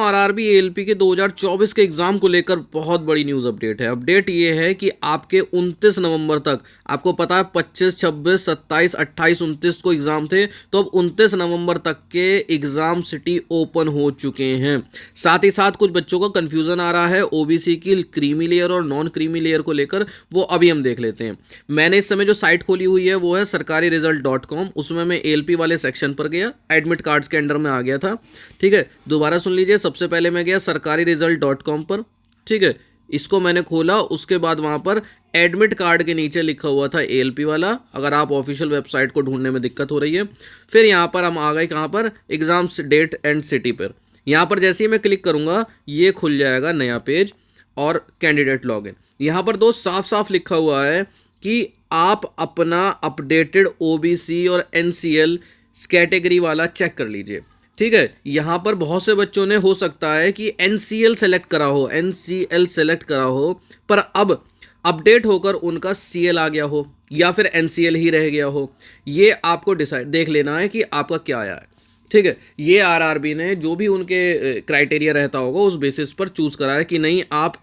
RRB ALP के 2024 के exam को लेकर बहुत बड़ी न्यूज़ अपडेट है। अपडेट ये है कि आपके 29 नवंबर तक, आपको पता है 25, 26, 27, 28, 29 को एग्जाम थे, तो अब 29 नवंबर तक के एग्जाम सिटी ओपन हो चुके हैं। साथ ही साथ कुछ बच्चों का कंफ्यूजन आ रहा है ओबीसी की क्रीमी लेयर और नॉन क्रीमी लेयर को लेकर, वो अभी हम देख लेते हैं। मैंने इस समय जो साइट खोली हुई है वो है sarkariresult.com। उसमें मैं एएलपी वाले सेक्शन पर गया, एडमिट कार्ड्स के अंडर में आ गया था। ठीक है, दोबारा सुन लीजिए। सबसे पहले मैं गया sarkariresult.com पर। ठीक है, इसको मैंने खोला, उसके बाद वहां पर एडमिट कार्ड के नीचे लिखा हुआ था एएलपी वाला, अगर आप ऑफिशियल वेबसाइट को ढूंढने में दिक्कत हो रही है। फिर यहाँ पर हम आ गए कहाँ पर, एग्जाम्स डेट एंड सिटी पर। यहाँ पर जैसे ही मैं क्लिक करूँगा ये खुल जाएगा नया पेज और कैंडिडेट लॉगिन। यहाँ पर दोस्त साफ साफ लिखा हुआ है कि आप अपना अपडेटेड ओबीसी और एनसीएल कैटेगरी वाला चेक कर लीजिए। ठीक है, यहाँ पर बहुत से बच्चों ने हो सकता है कि एनसीएल सेलेक्ट करा हो, एनसीएल सेलेक्ट करा हो, पर अब अपडेट होकर उनका सीएल आ गया हो या फिर एनसीएल ही रह गया हो। ये आपको डिसाइड देख लेना है कि आपका क्या आया है। ठीक है, ये आरआरबी ने जो भी उनके क्राइटेरिया रहता होगा उस बेसिस पर चूज करा है कि नहीं आप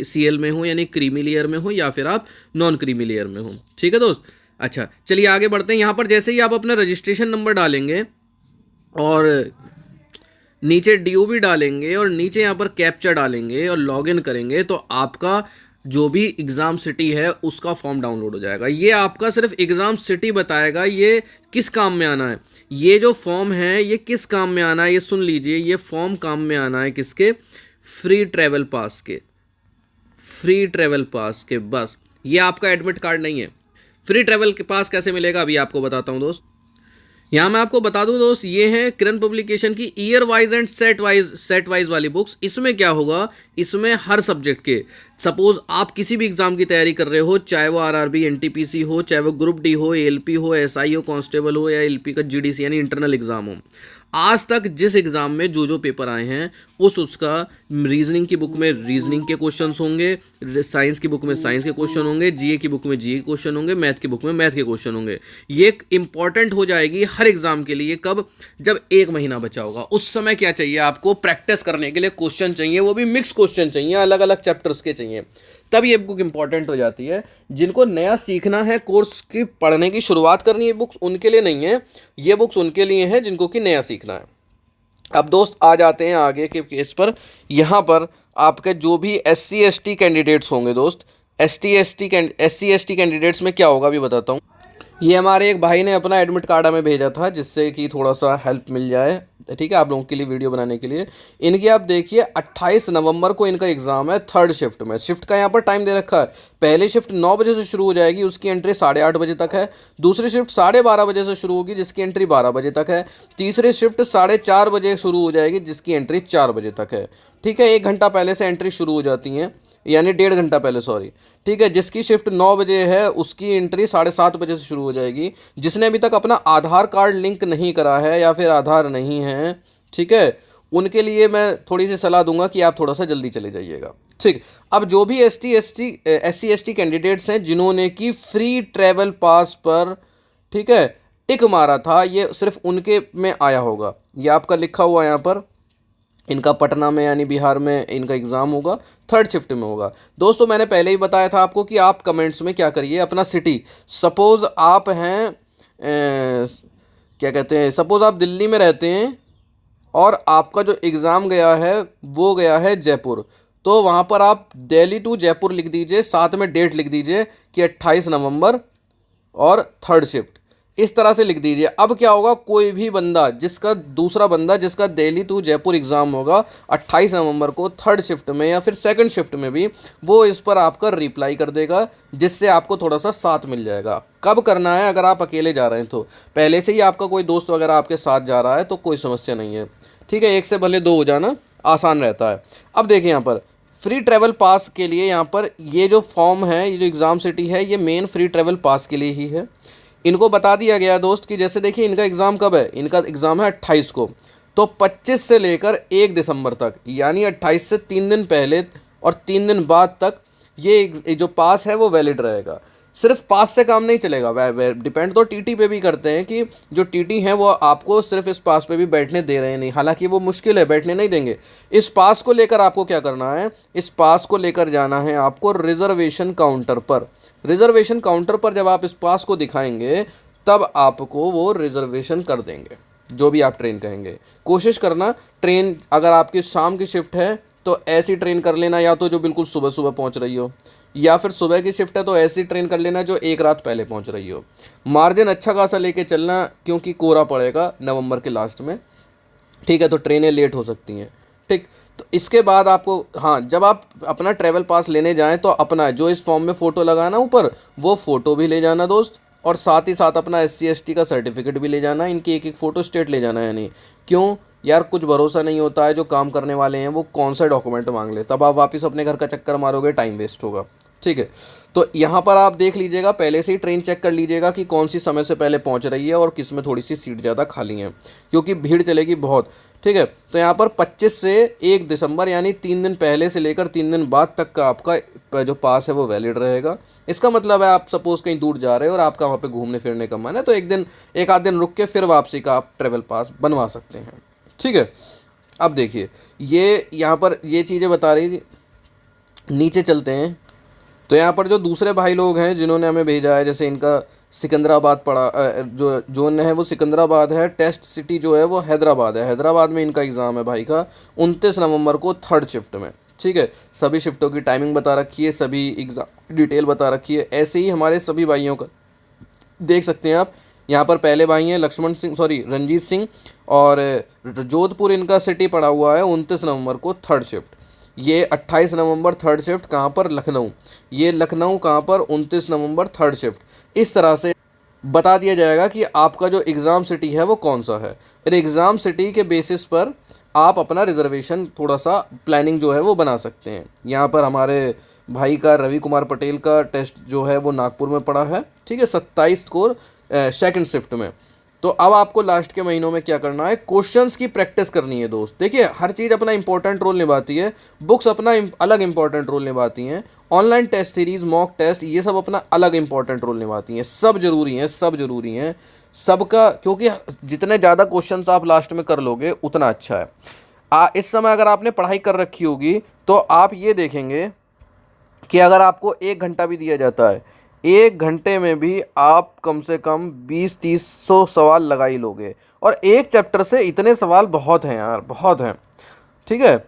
सीएल में हो यानी क्रीमी लेयर में हो या फिर आप नॉन क्रीमी लेयर में हो। ठीक है दोस्त, अच्छा चलिए आगे बढ़ते हैं। यहाँ पर जैसे ही आप अपना रजिस्ट्रेशन नंबर डालेंगे और नीचे डीओबी डालेंगे और नीचे यहाँ पर कैप्चा डालेंगे और लॉगिन करेंगे तो आपका जो भी एग्ज़ाम सिटी है उसका फॉर्म डाउनलोड हो जाएगा। ये आपका सिर्फ एग्ज़ाम सिटी बताएगा ये किस काम में आना है। ये जो फॉर्म है ये किस काम में आना है, ये सुन लीजिए। ये फॉर्म काम में आना है किसके, फ्री ट्रैवल पास के, फ्री ट्रैवल पास के। बस ये आपका एडमिट कार्ड नहीं है। फ्री ट्रैवल के पास कैसे मिलेगा अभी आपको बताता हूँ दोस्त। यहाँ मैं आपको बता दूं दोस्त, ये है किरण पब्लिकेशन की year wise and set wise वाली बुक्स। इसमें क्या होगा, इसमें हर सब्जेक्ट के, सपोज आप किसी भी एग्जाम की तैयारी कर रहे हो, चाहे वो आरआरबी एनटीपीसी हो, चाहे वो ग्रुप डी हो, एएलपी हो, एसआई हो, कांस्टेबल हो, या एलपी का जीडीसी यानी इंटरनल एग्जाम हो, आज तक जिस एग्जाम में जो जो पेपर आए हैं उसका रीजनिंग की बुक में रीजनिंग के क्वेश्चंस होंगे, साइंस की बुक में साइंस के क्वेश्चन होंगे, जीए की बुक में जीए के क्वेश्चन होंगे, मैथ की बुक में मैथ के क्वेश्चन होंगे। ये इंपॉर्टेंट हो जाएगी हर एग्जाम के लिए। कब, जब एक महीना बचा होगा, उस समय क्या चाहिए आपको, प्रैक्टिस करने के लिए क्वेश्चन चाहिए, वो भी मिक्स क्वेश्चन चाहिए, अलग अलग चैप्टर्स के चाहिए, तब ये बुक इंपॉर्टेंट हो जाती है। जिनको नया सीखना है, कोर्स की पढ़ने की शुरुआत करनी है, बुक्स उनके लिए नहीं है, ये बुक्स उनके लिए हैं जिनको कि नया सीखना है। अब दोस्त आ जाते हैं आगे के केस पर। यहाँ पर आपके जो भी SC ST कैंडिडेट्स होंगे दोस्त, SC ST कैंडिडेट्स में क्या होगा अभी बताता हूँ। ये हमारे एक भाई ने अपना एडमिट कार्ड हमें भेजा था जिससे कि थोड़ा सा हेल्प मिल जाए, ठीक है, आप लोगों के लिए वीडियो बनाने के लिए। इनकी आप देखिए 28 नवंबर को इनका एग्जाम है, थर्ड शिफ्ट में। शिफ्ट का यहाँ पर टाइम दे रखा है, पहली शिफ्ट 9 बजे से शुरू हो जाएगी, उसकी एंट्री 8:30 बजे तक है। दूसरी शिफ्ट 12:30 बजे से शुरू होगी जिसकी एंट्री 12 बजे तक है। तीसरी शिफ्ट 4:30 बजे शुरू हो जाएगी जिसकी एंट्री 4 बजे तक है। ठीक है, 1 घंटा पहले से एंट्री शुरू हो जाती हैं, यानी 1.5 घंटा पहले, सॉरी। ठीक है, जिसकी शिफ्ट 9 बजे है उसकी एंट्री 7:30 बजे से शुरू हो जाएगी। जिसने अभी तक अपना आधार कार्ड लिंक नहीं करा है या फिर आधार नहीं है, ठीक है, उनके लिए मैं थोड़ी सी सलाह दूंगा कि आप थोड़ा सा जल्दी चले जाइएगा। ठीक, अब जो भी SC ST कैंडिडेट्स हैं जिन्होंने कि फ्री ट्रैवल पास पर, ठीक है, टिक मारा था, ये सिर्फ उनके में आया होगा। ये आपका लिखा हुआ यहाँ पर, इनका पटना में यानी बिहार में इनका एग्ज़ाम होगा, थर्ड शिफ्ट में होगा। दोस्तों मैंने पहले ही बताया था आपको कि आप कमेंट्स में क्या करिए, अपना सिटी, सपोज़ आप हैं क्या कहते हैं, सपोज़ आप दिल्ली में रहते हैं और आपका जो एग्ज़ाम गया है वो गया है जयपुर, तो वहाँ पर आप दिल्ली टू जयपुर लिख दीजिए, साथ में डेट लिख दीजिए कि 28 नवंबर और थर्ड शिफ्ट, इस तरह से लिख दीजिए। अब क्या होगा, कोई भी बंदा दूसरा बंदा जिसका दिल्ली टू जयपुर एग्ज़ाम होगा 28 नवंबर को थर्ड शिफ्ट में या फिर सेकंड शिफ्ट में भी, वो इस पर आपका रिप्लाई कर देगा, जिससे आपको थोड़ा सा साथ मिल जाएगा। कब करना है, अगर आप अकेले जा रहे हैं तो, पहले से ही आपका कोई दोस्त वगैरह आपके साथ जा रहा है तो कोई समस्या नहीं है। ठीक है, एक से भले दो हो जाना आसान रहता है। अब देखिए यहाँ पर फ्री ट्रैवल पास के लिए, यहाँ पर ये जो फॉर्म है, ये जो एग्ज़ाम सिटी है, ये मेन फ्री ट्रैवल पास के लिए ही है। इनको बता दिया गया दोस्त कि जैसे देखिए इनका एग्ज़ाम कब है, इनका एग्ज़ाम है 28 को, तो 25 से लेकर 1 दिसंबर तक, यानी 28 से 3 दिन पहले और 3 दिन बाद तक ये जो पास है वो वैलिड रहेगा। सिर्फ पास से काम नहीं चलेगा, वह डिपेंड तो टीटी पे भी करते हैं कि जो टीटी हैं वो आपको सिर्फ इस पास पे भी बैठने दे रहे हैं नहीं, हालांकि वो मुश्किल है, बैठने नहीं देंगे। इस पास को लेकर आपको क्या करना है, इस पास को लेकर जाना है आपको रिजर्वेशन काउंटर पर। रिजर्वेशन काउंटर पर जब आप इस पास को दिखाएंगे तब आपको वो रिजर्वेशन कर देंगे, जो भी आप ट्रेन कहेंगे। कोशिश करना ट्रेन अगर आपकी शाम की शिफ्ट है तो ऐसी ट्रेन कर लेना, या तो जो बिल्कुल सुबह सुबह पहुंच रही हो, या फिर सुबह की शिफ्ट है तो ऐसी ट्रेन कर लेना जो एक रात पहले पहुंच रही हो। मार्जिन अच्छा खासा लेके चलना, क्योंकि कोहरा पड़ेगा नवंबर के लास्ट में, ठीक है, तो ट्रेनें लेट हो सकती हैं। ठीक, तो इसके बाद आपको, हाँ, जब आप अपना ट्रैवल पास लेने जाएं तो अपना जो इस फॉर्म में फ़ोटो लगाना ऊपर, वो फ़ोटो भी ले जाना दोस्त, और साथ ही साथ अपना SC ST का सर्टिफिकेट भी ले जाना, इनकी एक एक फ़ोटो स्टेट ले जाना है। यानी क्यों यार, कुछ भरोसा नहीं होता है जो काम करने वाले हैं वो कौन सा डॉक्यूमेंट मांग ले, तब आप वापस अपने घर का चक्कर मारोगे, टाइम वेस्ट होगा। ठीक है, तो यहाँ पर आप देख लीजिएगा, पहले से ही ट्रेन चेक कर लीजिएगा कि कौन सी समय से पहले पहुँच रही है और किस में थोड़ी सी सीट ज़्यादा खाली हैं, क्योंकि भीड़ चलेगी बहुत। ठीक है, तो यहाँ पर 25 से 1 दिसंबर यानी 3 दिन पहले से लेकर 3 दिन बाद तक का आपका जो पास है वो वैलिड रहेगा। इसका मतलब है आप सपोज़ कहीं दूर जा रहे हो और आपका वहाँ पे घूमने फिरने का मन है, तो एक आध दिन रुक के फिर वापसी का आप ट्रेवल पास बनवा सकते हैं। ठीक है, अब देखिए ये यहाँ पर ये चीज़ें बता रही थी, नीचे चलते हैं। तो यहाँ पर जो दूसरे भाई लोग हैं जिन्होंने हमें भेजा है, जैसे इनका सिकंदराबाद पड़ा, जो जोन है वो सिकंदराबाद है, टेस्ट सिटी जो है वो हैदराबाद है, हैदराबाद में इनका एग्ज़ाम है भाई का 29 नवंबर को 3rd शिफ्ट में। ठीक है, सभी शिफ्टों की टाइमिंग बता रखी है, सभी एग्ज़ाम डिटेल बता रखी है। ऐसे ही हमारे सभी भाइयों का देख सकते हैं आप, यहाँ पर पहले भाई हैं रंजीत सिंह, और जोधपुर इनका सिटी पड़ा हुआ है 29 नवंबर को 3rd शिफ्ट। ये 28 नवंबर 3rd शिफ्ट कहाँ पर, लखनऊ। ये लखनऊ कहाँ पर, 29 नवंबर 3rd शिफ्ट। इस तरह से बता दिया जाएगा कि आपका जो एग्ज़ाम सिटी है वो कौन सा है, और एग्ज़ाम सिटी के बेसिस पर आप अपना रिजर्वेशन थोड़ा सा प्लानिंग जो है वो बना सकते हैं। यहाँ पर हमारे भाई का रवि कुमार पटेल का टेस्ट जो है वो नागपुर में पड़ा है, ठीक है, 27 को 2nd शिफ्ट में। तो अब आपको लास्ट के महीनों में क्या करना है, क्वेश्चंस की प्रैक्टिस करनी है दोस्त। देखिए हर चीज़ अपना इंपॉर्टेंट रोल निभाती है, बुक्स अपना अलग इंपॉर्टेंट रोल निभाती हैं, online test series, mock test, ये सब अपना अलग इंपॉर्टेंट रोल निभाती हैं। सब जरूरी हैं, सब जरूरी हैं सबका, क्योंकि जितने ज़्यादा क्वेश्चंस आप लास्ट में कर लोगे उतना अच्छा है। इस समय अगर आपने पढ़ाई कर रखी होगी तो आप ये देखेंगे कि अगर आपको 1 घंटा भी दिया जाता है, 1 घंटे में भी आप कम से कम 20-30 सवाल लगा ही लोगे, और एक चैप्टर से इतने सवाल बहुत हैं यार, बहुत हैं। ठीक है,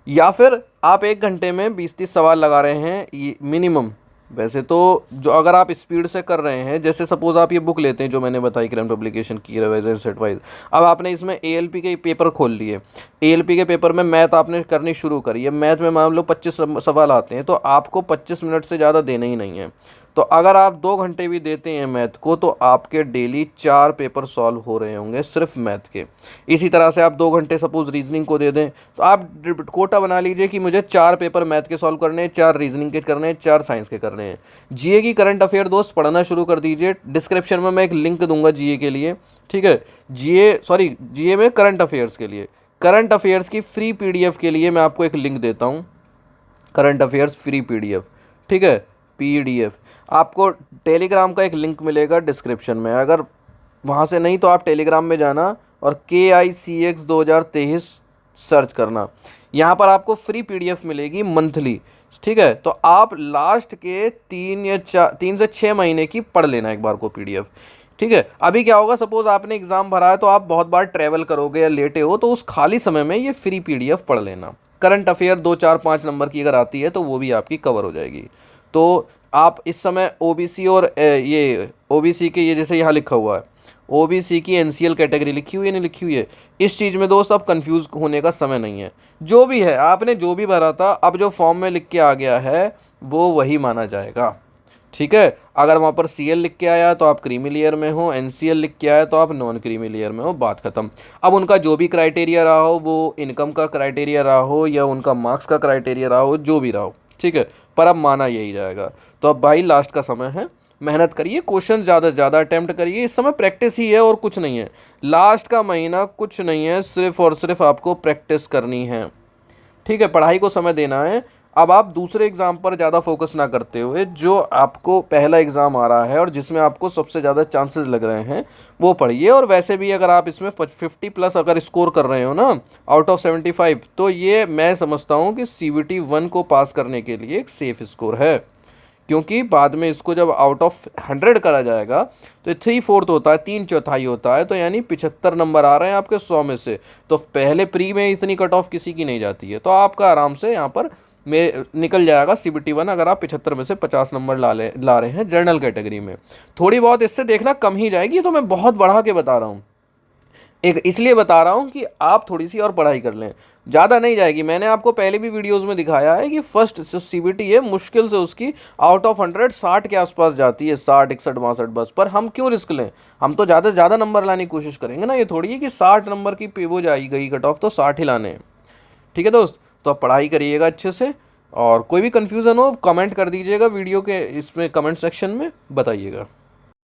या फिर आप 1 घंटे में 20-30 सवाल लगा रहे हैं मिनिमम। वैसे तो जो अगर आप स्पीड से कर रहे हैं, जैसे सपोज आप ये बुक लेते हैं जो मैंने बताई, क्राइम पब्लिकेशन की रिवाइजर सेट वाइज, अब आपने इसमें ALP के पेपर खोल लिए, ALP के पेपर में मैथ आपने करनी शुरू करी है, मैथ में मान लो 25 सवाल आते हैं, तो आपको 25 मिनट से ज़्यादा देने ही नहीं है। तो अगर आप 2 घंटे भी देते हैं मैथ को, तो आपके डेली 4 पेपर सॉल्व हो रहे होंगे सिर्फ मैथ के। इसी तरह से आप 2 घंटे सपोज रीजनिंग को दे दें, तो आप कोटा बना लीजिए कि मुझे 4 पेपर मैथ के सॉल्व करने हैं, 4 रीजनिंग के करने हैं, 4 साइंस के करने हैं। GA की करंट अफेयर दोस्त पढ़ना शुरू कर दीजिए, डिस्क्रिप्शन में मैं एक लिंक दूंगा GA के लिए। ठीक है, GA में करंट अफेयर्स के लिए, करंट अफेयर्स की फ्री PDF के लिए मैं आपको एक लिंक देता हूँ, करंट अफेयर्स फ्री PDF। ठीक है, PDF आपको टेलीग्राम का एक लिंक मिलेगा डिस्क्रिप्शन में, अगर वहाँ से नहीं तो आप टेलीग्राम में जाना और KICX 2023 सर्च करना, यहाँ पर आपको फ्री PDF मिलेगी मंथली। ठीक है, तो आप लास्ट के 3 से 6 महीने की पढ़ लेना एक बार को PDF। ठीक है, अभी क्या होगा, सपोज आपने एग्ज़ाम भरा है तो आप बहुत बार ट्रैवल करोगे या लेटे हो, तो उस खाली समय में ये फ्री PDF पढ़ लेना। करंट अफेयर 2, 4, 5 नंबर की अगर आती है तो वो भी आपकी कवर हो जाएगी। तो आप इस समय OBC और ये OBC के, ये जैसे यहाँ लिखा हुआ है OBC की NCL कैटेगरी लिखी हुई है, नहीं लिखी हुई है, इस चीज़ में दोस्त अब कंफ्यूज होने का समय नहीं है। जो भी है, आपने जो भी भरा था, अब जो फॉर्म में लिख के आ गया है वो वही माना जाएगा। ठीक है, अगर वहाँ पर CL लिख के आया तो आप क्रीमी लेयर में हो, NCL लिख के आया तो आप नॉन क्रीमी लेयर में हो, बात खत्म। अब उनका जो भी क्राइटेरिया रहा हो, वो इनकम का क्राइटेरिया रहा हो या उनका मार्क्स का क्राइटेरिया रहा हो, जो भी रहा हो, ठीक है, पर अब माना यही जाएगा। तो अब भाई लास्ट का समय है, मेहनत करिए, क्वेश्चन ज़्यादा से ज़्यादा अटैम्प्ट करिए, इस समय प्रैक्टिस ही है और कुछ नहीं है। लास्ट का महीना कुछ नहीं है, सिर्फ और सिर्फ आपको प्रैक्टिस करनी है। ठीक है, पढ़ाई को समय देना है, अब आप दूसरे एग्ज़ाम पर ज़्यादा फोकस ना करते हुए जो आपको पहला एग्ज़ाम आ रहा है और जिसमें आपको सबसे ज़्यादा चांसेस लग रहे हैं वो पढ़िए। और वैसे भी अगर आप इसमें 50 प्लस अगर स्कोर कर रहे हो ना आउट ऑफ 75, तो ये मैं समझता हूँ कि CBT 1 को पास करने के लिए एक सेफ स्कोर है। क्योंकि बाद में इसको जब आउट ऑफ 100 करा जाएगा तो 3/4 होता है, 3/4 होता है, तो यानी 75 नंबर आ रहे हैं आपके 100 में से। तो पहले प्री में इतनी कट ऑफ किसी की नहीं जाती है, तो आपका आराम से यहाँ पर में निकल जाएगा CBT 1 अगर आप 75 में से 50 नंबर ला रहे हैं जनरल कैटेगरी में। थोड़ी बहुत इससे देखना कम ही जाएगी, तो मैं बहुत बढ़ा के बता रहा हूँ, एक इसलिए बता रहा हूँ कि आप थोड़ी सी और पढ़ाई कर लें, ज़्यादा नहीं जाएगी। मैंने आपको पहले भी वीडियोस में दिखाया है कि फर्स्ट जो CBT है मुश्किल से उसकी आउट ऑफ 100 60 के आसपास जाती है, 60 61 62 बस। पर हम क्यों रिस्क लें, हम तो ज़्यादा से ज़्यादा नंबर लाने की कोशिश करेंगे ना। ये थोड़ी है कि 60 नंबर की वो जाई गई कट ऑफ तो 60 ही लाने हैं। ठीक है दोस्त, तो आप पढ़ाई करिएगा अच्छे से, और कोई भी कन्फ्यूज़न हो कमेंट कर दीजिएगा वीडियो के इसमें, कमेंट सेक्शन में बताइएगा।